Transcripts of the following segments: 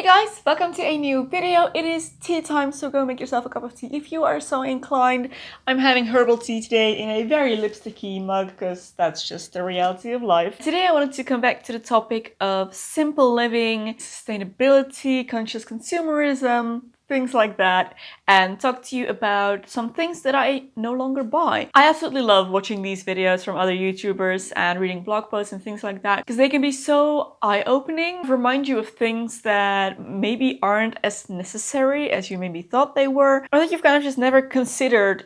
Hey guys, welcome to a new video. It is tea time, so go make yourself a cup of tea if you are so inclined. I'm having herbal tea today in a very lipsticky mug because that's just the reality of life. Today I wanted to come back to the topic of simple living, sustainability, conscious consumerism, things like that, and talk to you about some things that I no longer buy. I absolutely love watching these videos from other YouTubers and reading blog posts and things like that because they can be so eye-opening, remind you of things that maybe aren't as necessary as you maybe thought they were, or that you've kind of just never considered,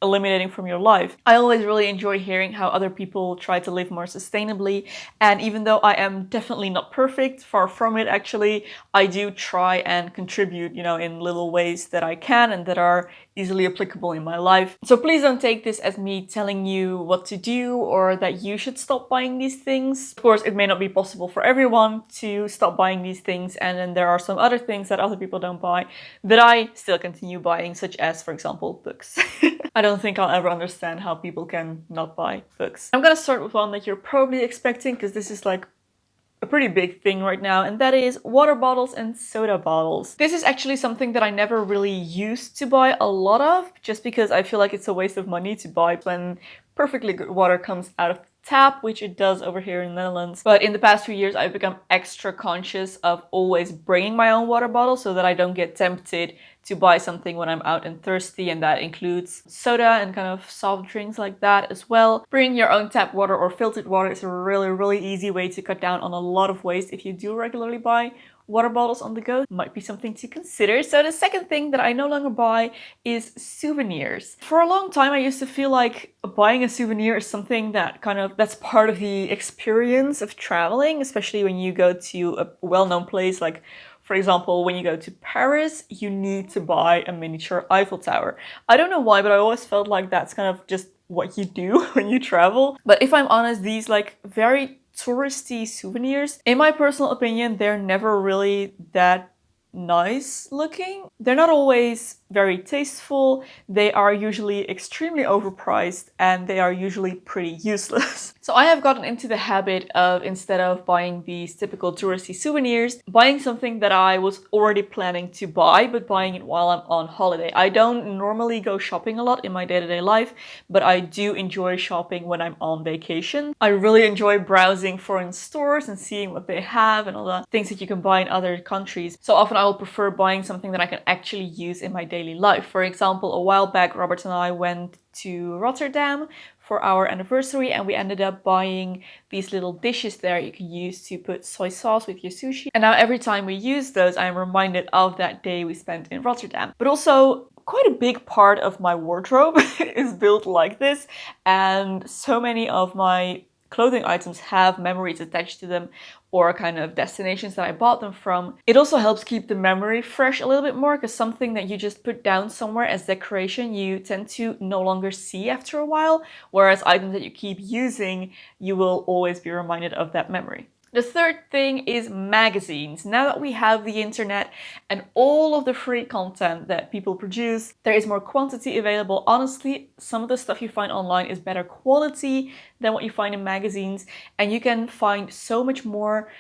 eliminating from your life. I always really enjoy hearing how other people try to live more sustainably, and even though I am definitely not perfect, far from it actually, I do try and contribute, in little ways that I can and that are easily applicable in my life. So please don't take this as me telling you what to do or that you should stop buying these things. Of course, it may not be possible for everyone to stop buying these things, and then there are some other things that other people don't buy that I still continue buying, such as, for example, books. I don't think I'll ever understand how people can not buy books. I'm gonna start with one that you're probably expecting because this is like a pretty big thing right now, and that is water bottles and soda bottles. This is actually something that I never really used to buy a lot of, just because I feel like it's a waste of money to buy when perfectly good water comes out of the tap, which it does over here in the Netherlands. But in the past few years, I've become extra conscious of always bringing my own water bottle so that I don't get tempted to buy something when I'm out and thirsty, and that includes soda and kind of soft drinks like that as well. Bringing your own tap water or filtered water is a really easy way to cut down on a lot of waste if you do regularly buy water bottles on the go. Might be something to consider. So the second thing that I no longer buy is souvenirs. For a long time I used to feel like buying a souvenir is something that's part of the experience of traveling, especially when you go to a well-known place. Like, for example, when you go to Paris, you need to buy a miniature Eiffel Tower. I don't know why, but I always felt like that's kind of just what you do when you travel. But if I'm honest, these like very touristy souvenirs, in my personal opinion, they're never really that nice looking. They're not always very tasteful, they are usually extremely overpriced, and they are usually pretty useless. So I have gotten into the habit of, instead of buying these typical touristy souvenirs, buying something that I was already planning to buy, but buying it while I'm on holiday. I don't normally go shopping a lot in my day-to-day life, but I do enjoy shopping when I'm on vacation. I really enjoy browsing foreign stores and seeing what they have and all the things that you can buy in other countries. So often I will prefer buying something that I can actually use in my daily life. For example, a while back, Robert and I went to Rotterdam for our anniversary, and we ended up buying these little dishes there you can use to put soy sauce with your sushi. And now every time we use those, I am reminded of that day we spent in Rotterdam. But also, quite a big part of my wardrobe is built like this, and so many of my clothing items have memories attached to them, or kind of destinations that I bought them from. It also helps keep the memory fresh a little bit more, because something that you just put down somewhere as decoration, you tend to no longer see after a while, whereas items that you keep using, you will always be reminded of that memory. The third thing is magazines. Now that we have the internet and all of the free content that people produce, there is more quantity available. Honestly, some of the stuff you find online is better quality than what you find in magazines, and you can find so much more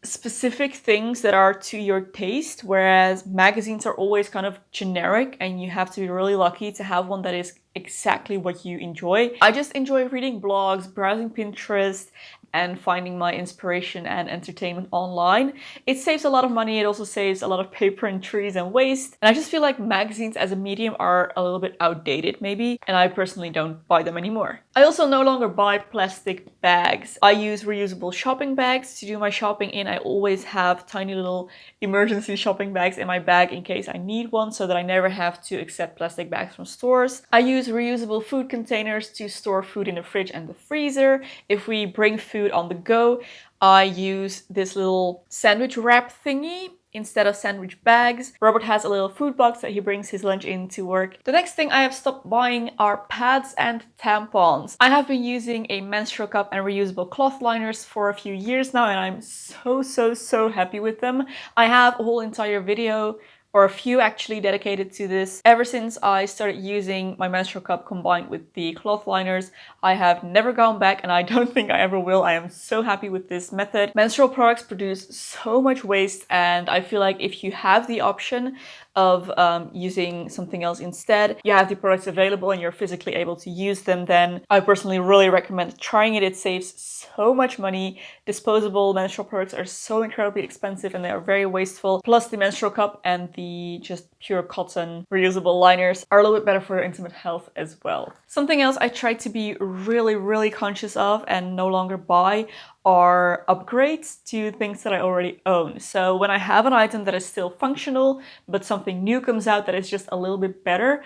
specific things that are to your taste, whereas magazines are always kind of generic and you have to be really lucky to have one that is exactly what you enjoy. I just enjoy reading blogs, browsing Pinterest, and finding my inspiration and entertainment online. It saves a lot of money, it also saves a lot of paper and trees and waste. And I just feel like magazines as a medium are a little bit outdated maybe, and I personally don't buy them anymore. I also no longer buy plastic bags. I use reusable shopping bags to do my shopping in. I always have tiny little emergency shopping bags in my bag in case I need one, so that I never have to accept plastic bags from stores. I use reusable food containers to store food in the fridge and the freezer. If we bring food on the go, I use this little sandwich wrap thingy instead of sandwich bags. Robert has a little food box that he brings his lunch in to work. The next thing I have stopped buying are pads and tampons. I have been using a menstrual cup and reusable cloth liners for a few years now, and I'm so happy with them. I have a whole entire video or a few actually dedicated to this. Ever since I started using my menstrual cup combined with the cloth liners, I have never gone back, and I don't think I ever will. I am so happy with this method. Menstrual products produce so much waste, and I feel like if you have the option of using something else instead, you have the products available and you're physically able to use them, then I personally really recommend trying it. It saves so much money. Disposable menstrual products are so incredibly expensive and they are very wasteful. Plus the menstrual cup and the just pure cotton reusable liners are a little bit better for your intimate health as well. Something else I try to be really conscious of and no longer buy are upgrades to things that I already own. So when I have an item that is still functional, but something new comes out that is just a little bit better,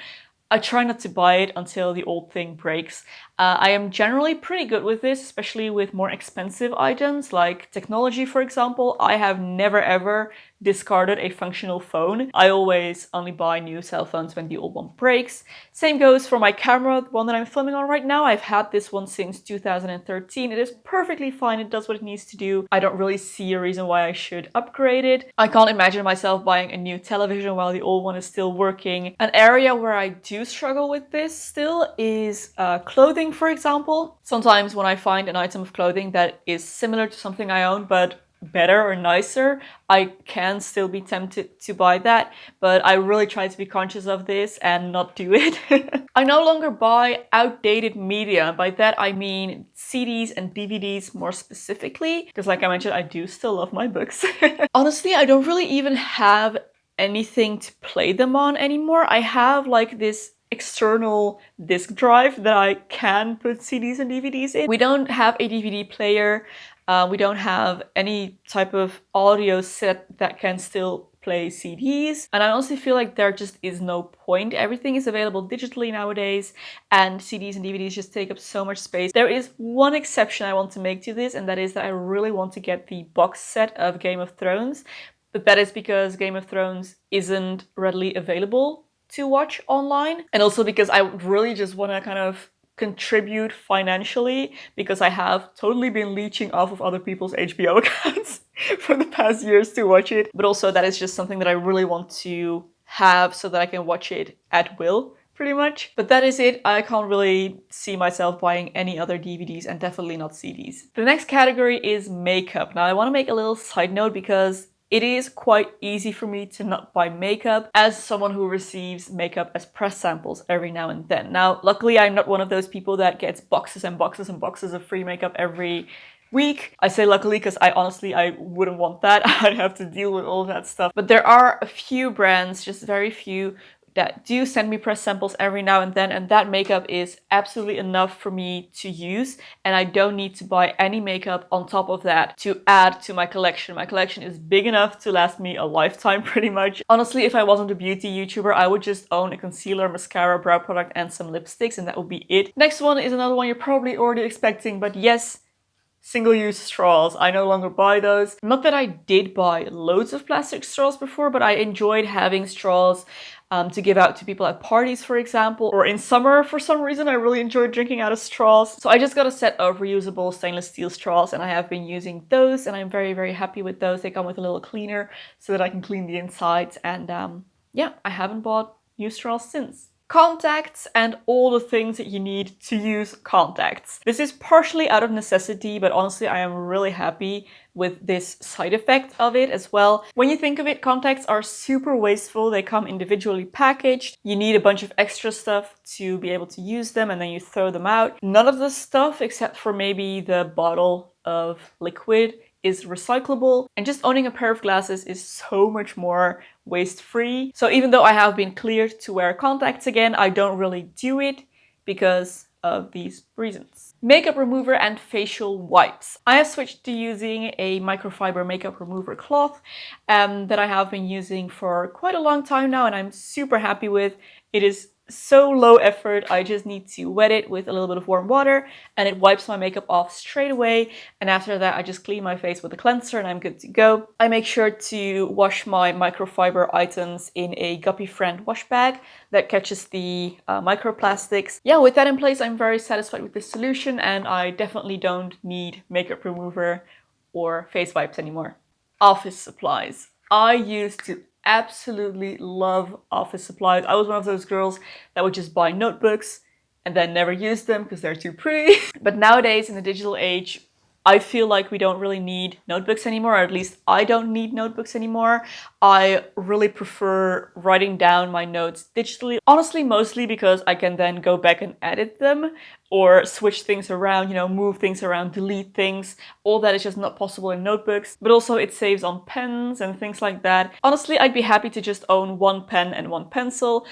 I try not to buy it until the old thing breaks. I am generally pretty good with this, especially with more expensive items like technology, for example. I have never ever discarded a functional phone. I always only buy new cell phones when the old one breaks. Same goes for my camera, the one that I'm filming on right now. I've had this one since 2013. It is perfectly fine. It does what it needs to do. I don't really see a reason why I should upgrade it. I can't imagine myself buying a new television while the old one is still working. An area where I do struggle with this still is clothing, for example. Sometimes when I find an item of clothing that is similar to something I own but better or nicer, I can still be tempted to buy that, but I really try to be conscious of this and not do it. I no longer buy outdated media. By that I mean CDs and DVDs more specifically, because like I mentioned, I do still love my books. Honestly, I don't really even have anything to play them on anymore. I have like this external disk drive that I can put CDs and DVDs in. We don't have a DVD player. We don't have any type of audio set that can still play CDs. And I honestly feel like there just is no point. Everything is available digitally nowadays, and CDs and DVDs just take up so much space. There is one exception I want to make to this, and that is that I really want to get the box set of Game of Thrones. But that is because Game of Thrones isn't readily available to watch online. And also because I really just want to kind of contribute financially, because I have totally been leeching off of other people's HBO accounts for the past years to watch it. But also that is just something that I really want to have so that I can watch it at will, pretty much. But that is it. I can't really see myself buying any other DVDs and definitely not CDs. The next category is makeup. Now I want to make a little side note because it is quite easy for me to not buy makeup as someone who receives makeup as press samples every now and then. Now, luckily, I'm not one of those people that gets boxes and boxes and boxes of free makeup every week. I say luckily because I wouldn't want that. I'd have to deal with all that stuff. But there are a few brands, just very few, that do send me press samples every now and then, and that makeup is absolutely enough for me to use, and I don't need to buy any makeup on top of that to add to my collection. My collection is big enough to last me a lifetime pretty much. Honestly, if I wasn't a beauty YouTuber, I would just own a concealer, mascara, brow product and some lipsticks, and that would be it. Next one is another one you're probably already expecting, but yes, single-use straws. I no longer buy those. Not that I did buy loads of plastic straws before, but I enjoyed having straws to give out to people at parties, for example, or in summer. For some reason, I really enjoyed drinking out of straws. So I just got a set of reusable stainless steel straws, and I have been using those, and I'm very happy with those. They come with a little cleaner so that I can clean the insides, and yeah, I haven't bought new straws since. Contacts and all the things that you need to use contacts. This is partially out of necessity, but honestly, I am really happy with this side effect of it as well. When you think of it, contacts are super wasteful. They come individually packaged. You need a bunch of extra stuff to be able to use them, and then you throw them out. None of the stuff, except for maybe the bottle of liquid, is recyclable, and just owning a pair of glasses is so much more waste-free. So even though I have been cleared to wear contacts again, I don't really do it because of these reasons. Makeup remover and facial wipes. I have switched to using a microfiber makeup remover cloth that I have been using for quite a long time now, and I'm super happy with. It is so low effort. I just need to wet it with a little bit of warm water and it wipes my makeup off straight away, and after that I just clean my face with a cleanser and I'm good to go. I make sure to wash my microfiber items in a Guppy Friend wash bag that catches the microplastics. Yeah, with that in place, I'm very satisfied with this solution, and I definitely don't need makeup remover or face wipes anymore. Office supplies. I used to absolutely love office supplies. I was one of those girls that would just buy notebooks and then never use them because they're too pretty. But nowadays in the digital age, I feel like we don't really need notebooks anymore, or at least I don't need notebooks anymore. I really prefer writing down my notes digitally. Honestly, mostly because I can then go back and edit them or switch things around, move things around, delete things. All that is just not possible in notebooks. But also it saves on pens and things like that. Honestly, I'd be happy to just own one pen and one pencil.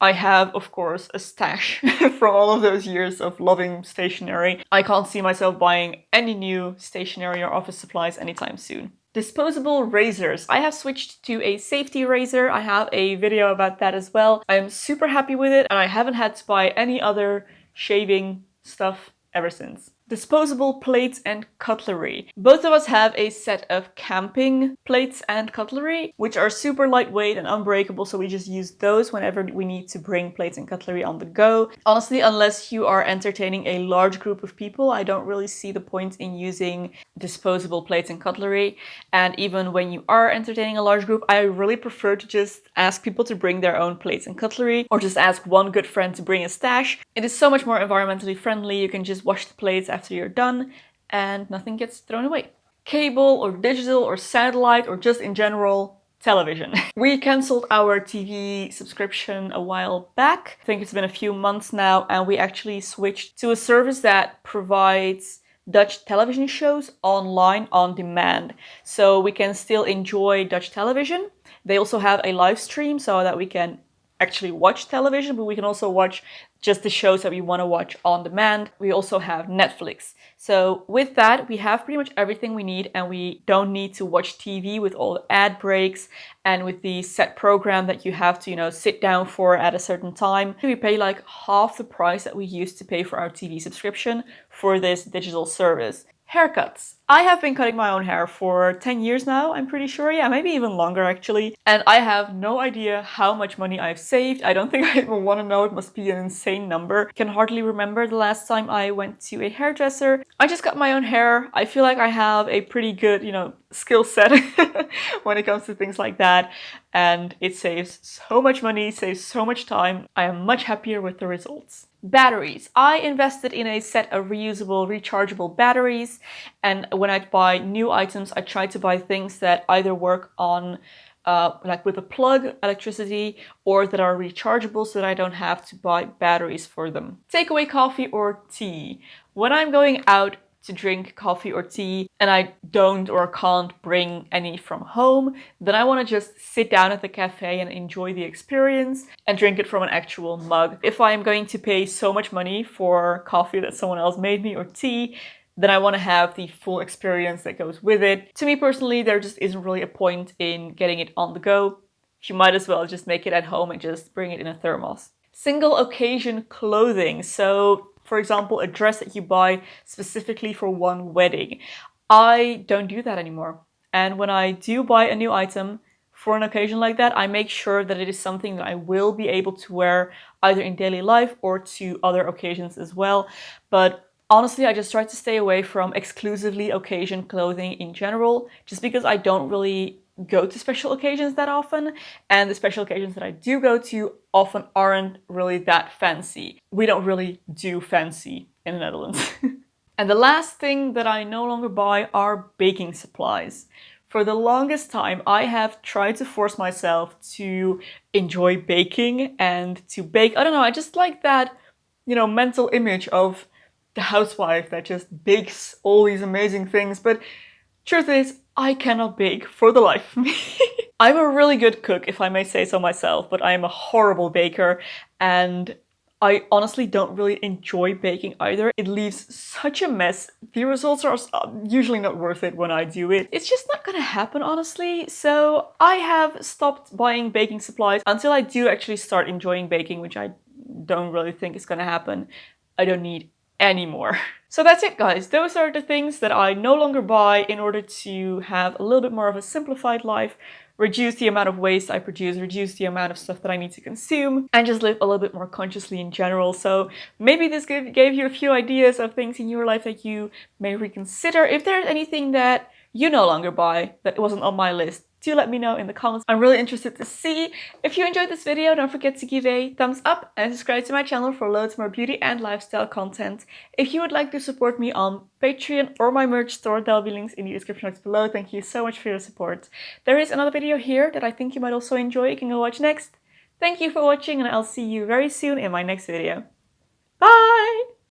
I have, of course, a stash from all of those years of loving stationery. I can't see myself buying any new stationery or office supplies anytime soon. Disposable razors. I have switched to a safety razor. I have a video about that as well. I am super happy with it and I haven't had to buy any other shaving stuff ever since. Disposable plates and cutlery. Both of us have a set of camping plates and cutlery, which are super lightweight and unbreakable, so we just use those whenever we need to bring plates and cutlery on the go. Honestly, unless you are entertaining a large group of people, I don't really see the point in using disposable plates and cutlery. And even when you are entertaining a large group, I really prefer to just ask people to bring their own plates and cutlery, or just ask one good friend to bring a stash. It is so much more environmentally friendly. You can just wash the plates after you're done and nothing gets thrown away. Cable or digital or satellite or just in general, television. We cancelled our TV subscription a while back. I think it's been a few months now, and we actually switched to a service that provides Dutch television shows online on demand. So we can still enjoy Dutch television. They also have a live stream so that we can actually watch television, but we can also watch just the shows that we want to watch on demand. We also have Netflix. So with that, we have pretty much everything we need, and we don't need to watch TV with all the ad breaks and with the set program that you have to, sit down for at a certain time. We pay like half the price that we used to pay for our TV subscription for this digital service. Haircuts. I have been cutting my own hair for 10 years now, I'm pretty sure. Yeah, maybe even longer actually. And I have no idea how much money I've saved. I don't think I even want to know. It must be an insane number. I can hardly remember the last time I went to a hairdresser. I just cut my own hair. I feel like I have a pretty good, skill set when it comes to things like that. And it saves so much money, saves so much time. I am much happier with the results. Batteries. I invested in a set of reusable, rechargeable batteries, and when I buy new items, I try to buy things that either work on like with a plug electricity or that are rechargeable so that I don't have to buy batteries for them. Takeaway coffee or tea. When I'm going out to drink coffee or tea and I don't or can't bring any from home, then I want to just sit down at the cafe and enjoy the experience and drink it from an actual mug. If I'm going to pay so much money for coffee that someone else made me or tea, then I want to have the full experience that goes with it. To me personally, there just isn't really a point in getting it on the go. You might as well just make it at home and just bring it in a thermos. Single occasion clothing. So for example, a dress that you buy specifically for one wedding. I don't do that anymore. And when I do buy a new item for an occasion like that, I make sure that it is something that I will be able to wear either in daily life or to other occasions as well. But honestly, I just try to stay away from exclusively occasion clothing in general, just because I don't really go to special occasions that often, and the special occasions that I do go to often aren't really that fancy. We don't really do fancy in the Netherlands. And the last thing that I no longer buy are baking supplies. For the longest time, I have tried to force myself to enjoy baking and to bake. I don't know, I just like that, mental image of the housewife that just bakes all these amazing things. But truth is, I cannot bake for the life of me. I'm a really good cook, if I may say so myself, but I am a horrible baker, and I honestly don't really enjoy baking either. It leaves such a mess. The results are usually not worth it when I do it. It's just not gonna happen, honestly. So I have stopped buying baking supplies until I do actually start enjoying baking, which I don't really think is gonna happen. I don't need anymore. So that's it, guys. Those are the things that I no longer buy in order to have a little bit more of a simplified life, reduce the amount of waste I produce, reduce the amount of stuff that I need to consume, and just live a little bit more consciously in general. So maybe this gave you a few ideas of things in your life that you may reconsider. If there's anything that you no longer buy that wasn't on my list, do let me know in the comments. I'm really interested to see. If you enjoyed this video, don't forget to give a thumbs up and subscribe to my channel for loads more beauty and lifestyle content. If you would like to support me on Patreon or my merch store, there'll be links in the description box below. Thank you so much for your support. There is another video here that I think you might also enjoy. You can go watch next. Thank you for watching, and I'll see you very soon in my next video. Bye!